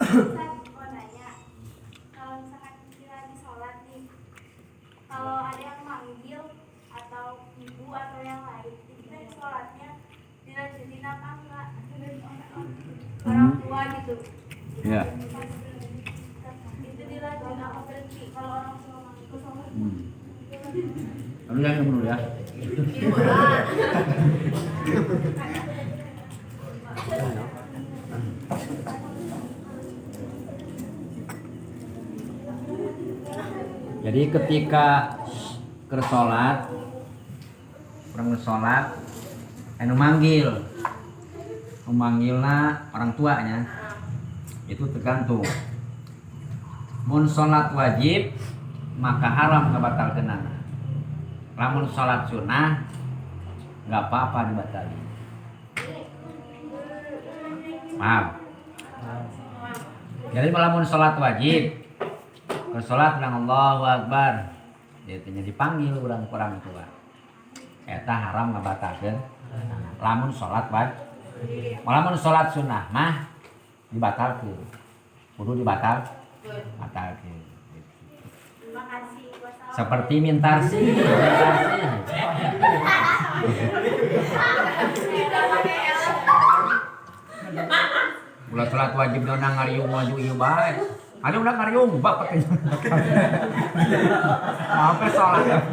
mau nanya, kalau misalkan kita lagi sholat nih, kalau ada yang manggil atau ibu atau yang lain, kita di sholatnya dilanjutin apa enggak? Orang tua gitu. Ya. Itu dilanjutin apa berhenti kalau orang tua manggil sholat? Lalu yang dulu ya. Jadi ketika ke sholat, orang sholat, anu memanggilna orang tuanya, itu tergantung. Mun sholat wajib, maka haram ngebatalkeunana. Lamun sholat sunnah, nggak apa-apa dibatalin. Paham? Jadi lamun sholat wajib, ke sholat bilang Allahu Akbar, jadinya dipanggil orang tua. Eta haram ngebatalkeun. Lamun sholat wajib, lamun sholat sunnah mah dibatalkeun. Kudu batalkeun. Terima kasih. Seperti mintarsi. Ulah sholat wajib dona ngariung maju ieu bae. Ada udah ngariung bapak teh. Apa sholat?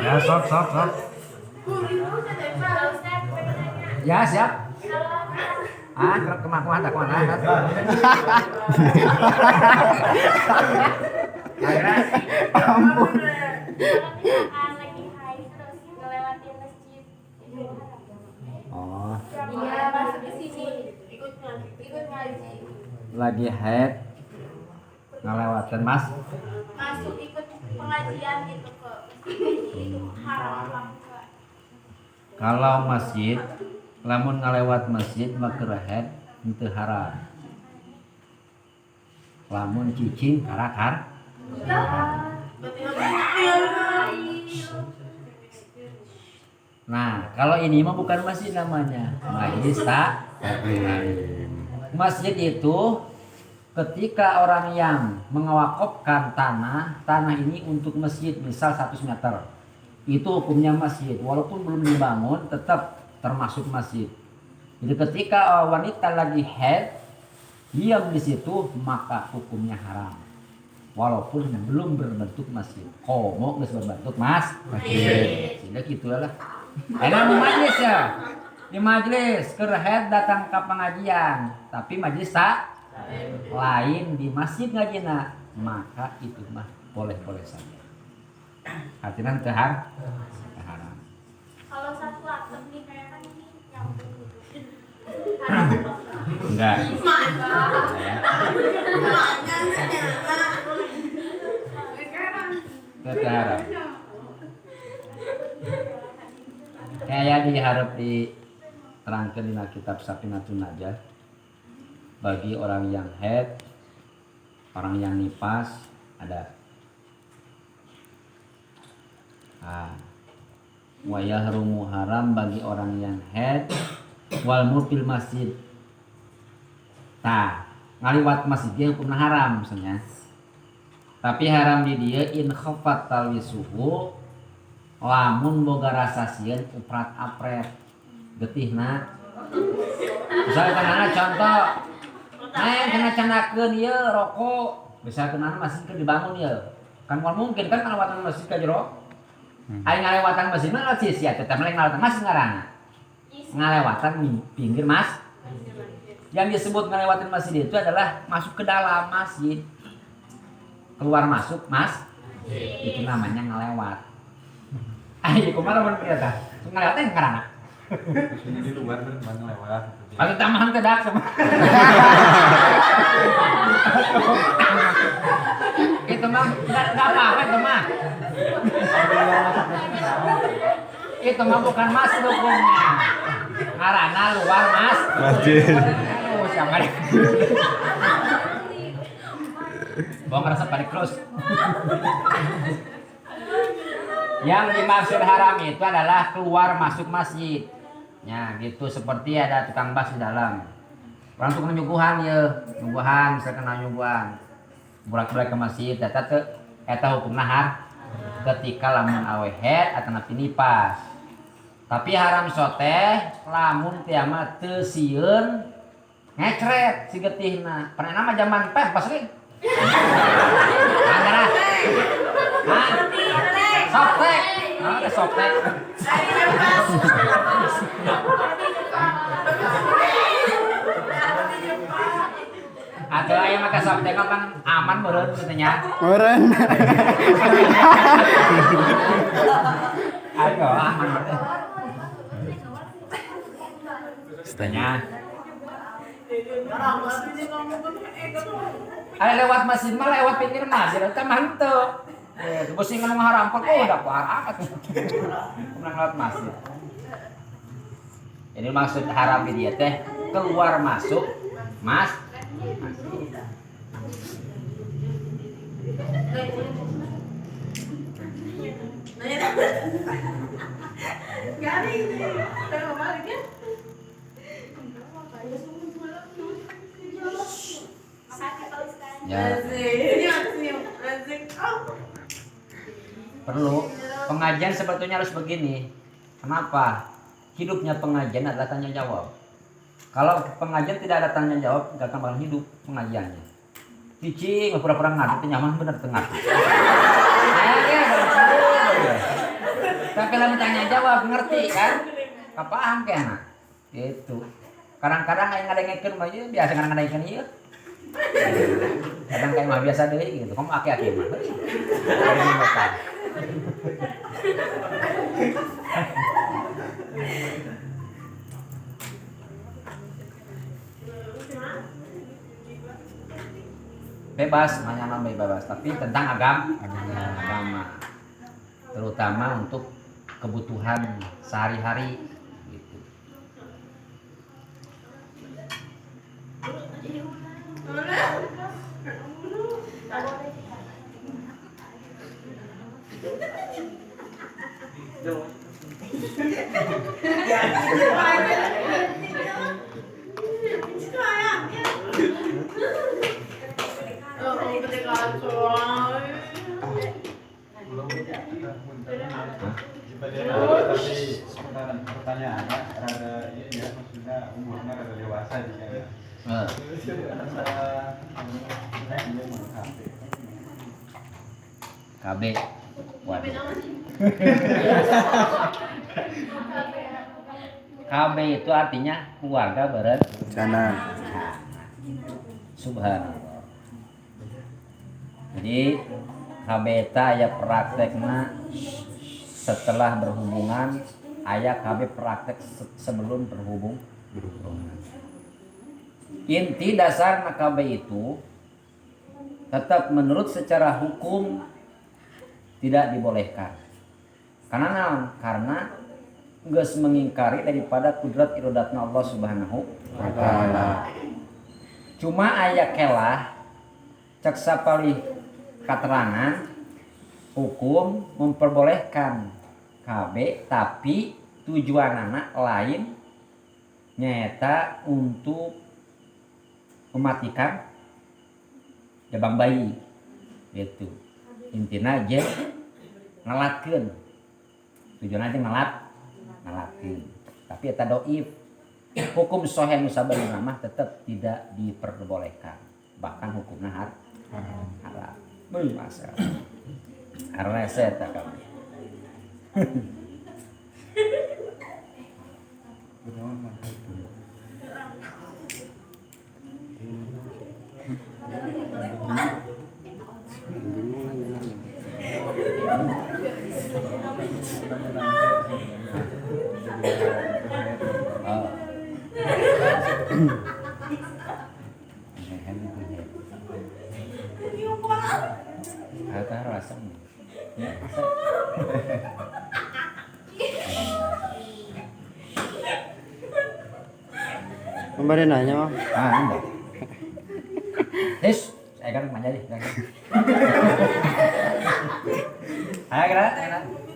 Ya, sok. Ya, siap. Kemana? Ampun. Lagi haid terus ngelewatin masjid itu haram. Oh, Iya, masuk ke sini ikut ngaji. lagi haid ngelewatin mas. Masuk ikut pengajian gitu ke masjid itu haram apa enggak? Kalau masjid, lamun ngalewat masjid maka haid itu haram. Lamun cicing haram. Nah, kalau ini mah bukan masjid namanya, majelis taklim. Masjid itu ketika orang yang mengawakofkan tanah ini untuk masjid, misal 100 meter, itu hukumnya masjid. Walaupun belum dibangun, tetap termasuk masjid. Jadi ketika wanita lagi haid, diam di situ, maka hukumnya haram. Walaupun belum berbentuk masjid. Komo geus berbentuk masjid. Sudah gitu lah. Enak di majelis ya. Di majelis keur haid datang ke pengajian, tapi majelis tak lain di masjid ngajina, maka itu mah boleh-boleh saja. Artinya haram. Kalau satu atlet nih kayak kan ini nyambung gitu. Enggak. Itu haram. Kayak diharap diterangkan di kitab Safinatun Najah bagi orang yang haid, orang yang nifas ada. Wa yahrumu haram bagi orang yang haid wal mufil masjid. Ngaliwat masjid dia hukumna haram misalnya. Tapi haram di dia in khafat talwisuhu, lamun boga rasa sieun uprat-apret getihna. Misalnya kenana contoh, kena canakeun ieu rokok, bisa kenana masjid keur dibangun ieu. Kan moal mungkin kan ngalewatan masjid ka jero. Ai ngalewatan masjid mah lawan sia tetep meleng ngalewatan masjid ngaranna. Ngalewatan pinggir mas. Yang disebut ngalewatan masjid itu adalah masuk ke dalam masjid. Keluar masuk mas. Itu namanya ngelewat. Ayo kumaha mun kieu tah? Ngelewat teh ngaranna. Di luar terbang lewat. Kalau tambahan kedak sama. Itu mah enggak apa-apa itu mah. Itu mah bukan masjid hukumnya. Ngaranna luar Masjid. Aduh, siapa deh. Gua ngerasa panik terus. Yang dimaksud haram itu adalah keluar masuk masjid. Ya, gitu seperti ada tukang bas di dalam. Orang tukang nyuguhan ya, nyuguhan misalkan nyuguhan. Bolak-balik ke masjid, eta hukum nahar ketika lamun awe head atau napi nipas. Tapi haram soteh lamun tiama teu sieun ngecret si getihna. Pernah nama zaman peh pas ge. Angara. Hah? Softek. Ada softek. Atau aya maka softek kan aman meureun katanya. Meureun. Ayo aman meureun. Setanya. Ada lewat masjid mah lewat pinggir masjid eta mantep. Beusi ngomong haram kok udah parah amat. Pernah lewat masjid. Jadi maksud haram dia teh keluar masuk mas. Ya. Perlu pengajian sebetulnya harus begini. Kenapa? Hidupnya pengajian adalah tanya jawab. Kalau pengajian tidak ada tanya jawab, nggak akan bakal hidup pengajiannya. Cicing, pura-pura ngerti nyaman bener tengah. Tapi kalau tanya jawab ngerti kan? Apaan kena? Itu. Kadang-kadang kayak ngadengekeun mah ieu biasa ngadengekeun ieu. Kadang kayak mah biasa deui gitu. Kamu aki-aki mah. Bebas, namanya bebas, tapi tentang agama, terutama untuk kebutuhan sehari-hari gitu. Tapi pertanyaannya rada ini ya, maksudnya umurnya rada dewasa juga ya. KB. Waduh. KB itu artinya keluarga berencana. Subhanallah. Jadi KB eta aya praktekna setelah berhubungan, aya KB praktek sebelum berhubungan. Inti dasar KB itu tetap menurut secara hukum tidak dibolehkan. Karena geus mengingkari daripada kudrat irodatna Allah Subhanahu wa taala. Cuma aya kelah cek sapalih katerangan hukum memperbolehkan KB tapi tujuan anak lain nyata untuk mematikan jabang bayi gitu. Intina aja ngalatkeun. Tujuan aja ngalatkeun. Tapi eta doif. Hukum sahih nu sabaraha mah tetap tidak diperbolehkan. Bahkan hukumna haram. Belum masalah. Reset kami. Kata rasa. Ya, rasa. Kembali nanya mah. Enggak. Saya kan menjadi. Ayo gerak.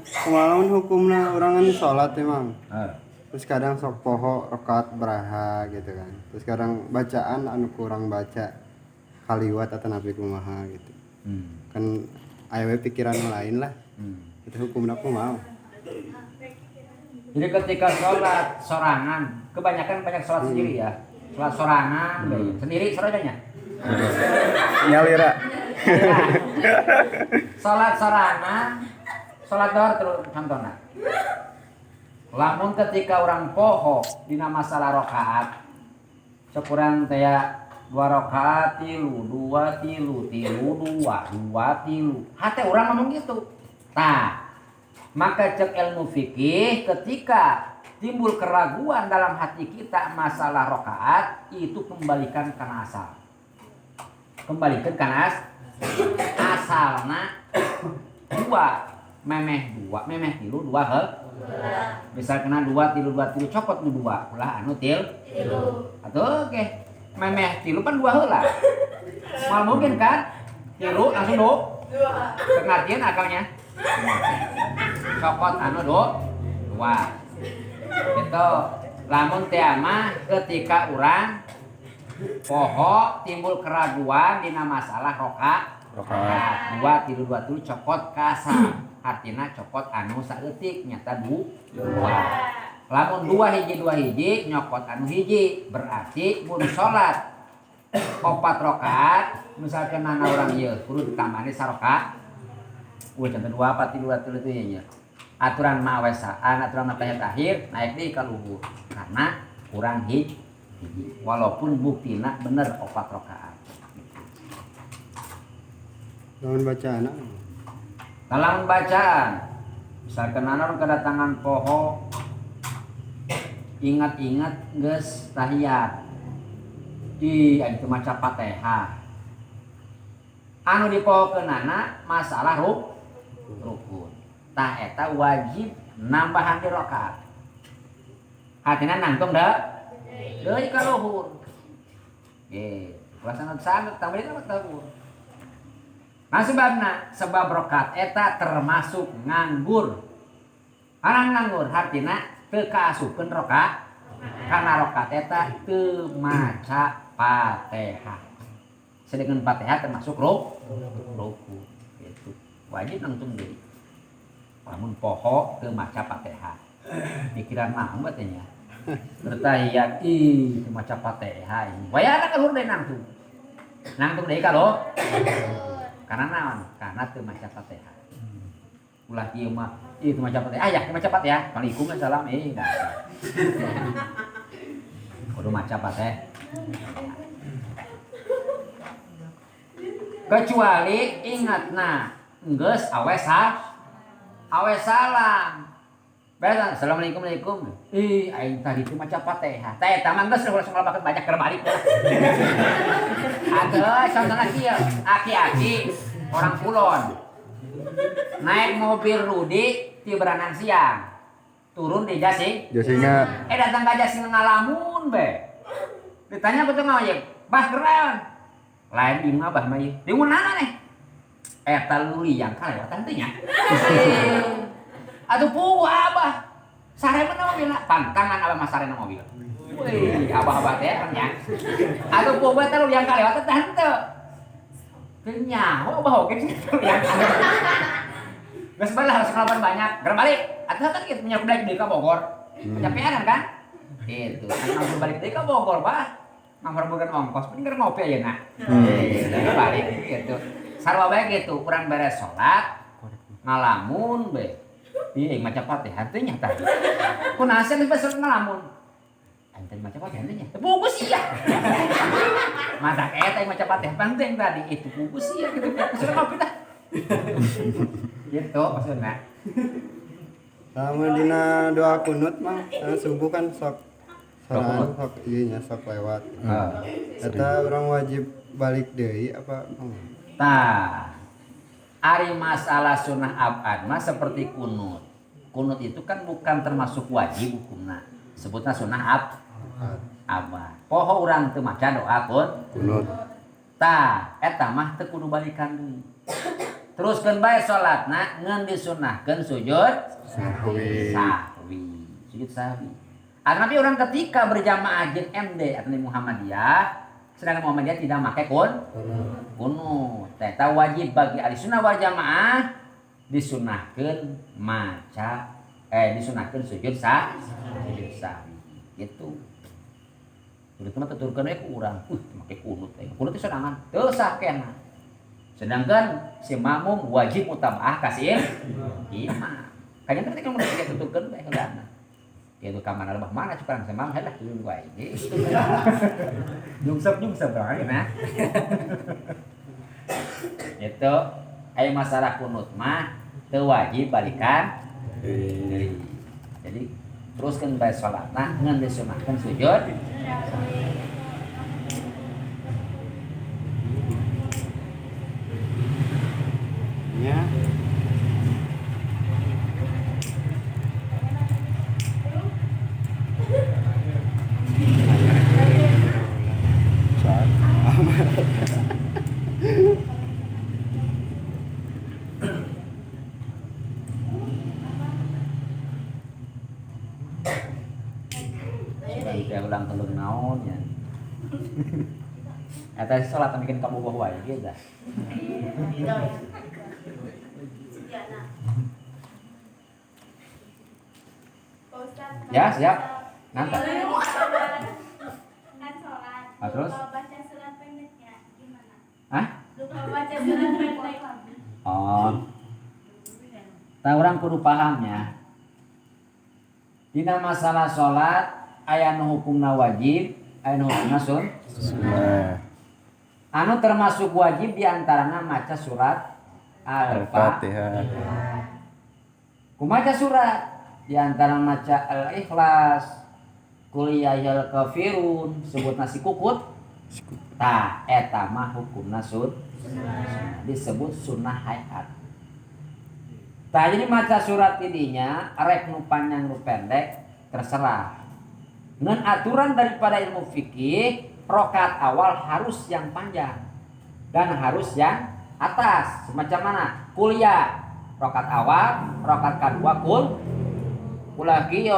Kemarin hukumna orang kan sholat emang. Oh. Terus kadang sok poho rakaat beraha gitu kan. Terus kadang bacaan anu kurang baca kaliwat atau nabi kumaha gitu. Kan aya pikiran lain lah. Itu hukumna kumaha. Jadi ketika sholat sorangan, kebanyakan banyak sholat sendiri ya. Sholat sorangan, sendiri sholatnya. Nyalira. Sholat sorangan, sholat dohor terus contohnya. Lamun ketika orang poho dina masalah rakaat, sekurang teh 2 rakaat tilu, 2 tilu, 2 tilu. Hate orang ngomong gitu. Tah, maka cek ilmu fikih ketika timbul keraguan dalam hati kita masalah rakaat itu kembalikan kana asal. Kembalikan kana asalna 2 memeh 2 memeh tilu 2 hel. Misal kena 2 tilu copot 2 ulah anu tilu. Atuh oke. Memeh tilu kan 2 heula. Mal mungkin kan? Tilu langsung 2. Pengertian akalnya. Copot anu 2. Gitu. Lamun teh mah ketika urang poho timbul keraguan dina masalah rakaat 2 tilu copot kasar. Artina copot anu saeutik nyata 2. Lamun 2 hiji nyokot anu hiji berarti mun salat 4 rakaat misalkan ana urang ieu kudu ditambahne sarakaat. Contoh 2 4 3 itu nya. Aturan mawesaan aturan tahiyat akhir naik deui ka luhur karena kurang hiji walaupun buktina bener 4 rakaat. Lamun bacaan. Dalam bacaan, misalkan anak kedatangan poho, ingat-ingat geus tahiyat, itu maca Fatihah. Anu dipohokeun anak masalah rukun. Tah eta wajib nambahan di rakaat. Hatina nangtung deui ka luhur. Ge, pelaksana sangat tambah itu tahun. Nah sebab rakaat eta termasuk nganggur. Arang nganggur artina teu kaasukeun rakaat. Karena rakaat eta teu maca Fatihah. Sedangkan Fatihah termasuk rukun. Gitu. Wajib nangtung deui. Lamun poho teu maca Fatihah. Pikiran naon bae teh nya? Bertahiyat teu maca Fatihah. Wayana luhur deui nangtung. Nangtung deui ka lo. Karena naon? Karena teu maca Fatihah. Ulah ieu mah ieu teu maca Fatihah. Ya, maca Fatihah. Waalaikumsalam. Enggak. Kudu maca Fatihah. Kecuali ingatna geus awe salam. Beres assalamualaikum. Aing tadi teu maca Fatihah. Tah eta mah geus langsung lebakeun banyak keur balik. Ada contohna kieu, aki-aki orang kulon. Naik mobil Rudi ti beranang siang. Turun di Jasinga. Datang ka Jasinga ngalamun be. Ditanya ku teu ngawayek, "Bah keren." Lain di mah bah mah ieu. Di mana nih? Eta luliyang kalewatan teh nya. Atuh puguh abah. Sarena mobil pantangan abah mah sarena mobil. Wih, abah-abah teh kan nya. Atuh puguh teh luliyang kalewatan teh henteu. Teu nyaho abah oge sih luliyang kalewatan. Geus bae harus ngelawan banyak. Geus balik. Atuh kan kitu punya kuda di ka Bogor. Penyapean kan? Gitu. Kan balik deui ka Bogor, Bah. Mamperbukeun ongkos pun keur ngopi ayeuna. Geus balik gitu. Sarua bae gitu, urang beres salat ngalamun be. Ieu maca Fatihah teh nya tadi. Kunaha sih geus ngalamun? Ente maca Fatihah teh nya. Puguh sia. Matak eta maca Fatihah penting tadi itu puguh sia gitu. Sudah ngopi tah. Gitu maksudna. Sama dina doa kunut mah subuh kan sok soalnya sok ieu nya sok lewat eta orang wajib balik deui apa Tah, ari masalah sunnah abad mah seperti kunut. Kunut itu kan bukan termasuk wajib hukumna. Sebutna sunnah abad. Poho urang teu maca doa kunut tah eta mah teu kudu balikan deui. Teruskeun bae salatna ngeun disunnahkeun sujud sahwi sujud sahwi. Tapi orang ketika berjamaah jeung MD atau Muhammadiyah, sedangkan Muhammadiyah tidak pakai kunut. Eta wajib bagi ahli sunnah wal jamaah disunahkeun maca disunahkeun sujud sahwi. Gitu. Udah teman tuturkeun we ku urang, make kunut teh. Kunut teh sorangan teu sah keneh. Sedangkan si makmum wajib utamaah kasih imam. Kayaknya ketika mereka tuturkeun bae heulana. Ya itu kamar lebah mana cukup sama helah turun wae. Jungsep bae nah. Itu aya masalah kunut mah teu wajib balikan deui. Jadi teruskeun bae salatna ngan disunahkeun sujud. nya Sudah ulang telung naon ya. Eta salat bikin kamu bawa wae ge dah. Ya, siap. Nanti. Kan sholat. Terus? Lupa baca surat pendeknya gimana? Hah? Lupa baca surat pendek. Oh. Tah urang kudu pahamnya. Dina masalah salat aya nu hukumna wajib, aya nu hukumna sunnah anu termasuk wajib diantaranya maca surat Al-Fatihah. Kumaca surat diantara maca Al-Ikhlas, Qul ya ayyuhal kafirun, sebut nasi kukut. Tah eta mah hukumna sunnah. Disebut sunnah hayat. Tah jadi maca surat tidinya rek nu panjang nu pendek terserah. Ngan aturan daripada ilmu fikih, rokat awal harus yang panjang dan harus yang atas. Semacam mana? Kuliah rokat awal, rokat kedua kul lagi